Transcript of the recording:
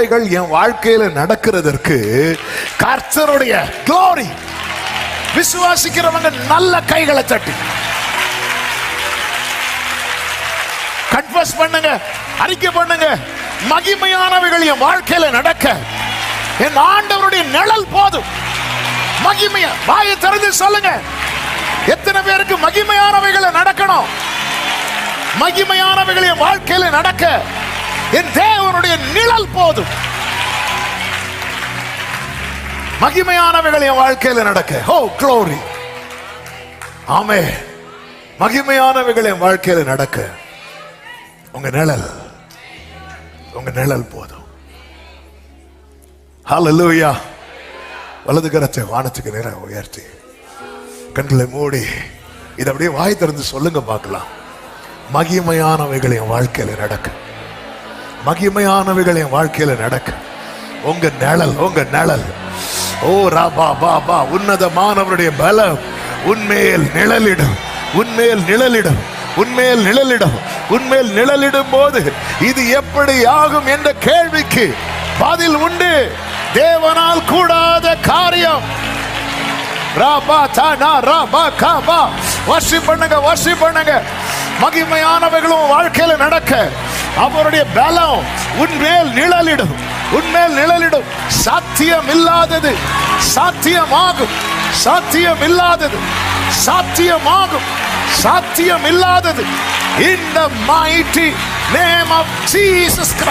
நல்லவைகள் என் வாழ்க்கையில நடக்கிறதற்கு கர்த்தருடைய glory. விசுவாசிக்கிறவங்க நல்ல கைகளை தட்டி கன்ஃபஸ் பண்ணுங்க, அறிக்கை பண்ணுங்க. மகிமையானவைகள் என் வாழ்க்கையில நடக்க என் ஆண்டவருடைய நிழல் போதும். மகிமையா வாயை திறந்து சொல்லுங்க. எத்தனை பேருக்கு மகிமையானவைகளை நடக்கணும்? மகிமையானவைகள் என் வாழ்க்கையில நடக்க என் தேவனுடைய நிழல் போதும். மகிமையானவைகள் என் வாழ்க்கையில நடக்க. ஓ glory. ஆமென். மகிமையானவைகள் என் வாழ்க்கையில நடக்க உங்க நிழல் போதும். ஹல்லேலூயா. வலது கரத்தை வானத்துக்கு நேரா உயர்த்தி கண்களை மூடி இதை அப்படியே வாய் திறந்து சொல்லுங்க பார்க்கலாம். மகிமையானவைகள் என் வாழ்க்கையில நடக்க, மகிமையானவைகள் என் வாழ்க்கையில நடக்க உங்க நிழல். ஓ ராபா பாபா, உன்னதமானவருடைய பலம் உன்மேல் நிழலிடும், உன்மேல் நிழலிடும், உன்மேல் நிழலிடும். உன்மேல் நிழலிடும் போது இது எப்படி ஆகும் என்ற கேள்விக்கு பதில் உண்டு. தேவனால் கூடாத காரியம். ராபா தானா ராபா காபா. வர்ஷிப் பண்ணுங்க. மகிமையானவைகளும் வாழ்க்கையில நடக்க அவருடைய பலம் உன்மேல் நிழலிடும், உன்மேல் நிழலிடும். சாத்தியம் இல்லாதது சாத்தியமாகும், சாத்தியம் இல்லாதது சாத்தியமாகும், சாத்தியம் இல்லாதது. In the mighty name of Jesus Christ.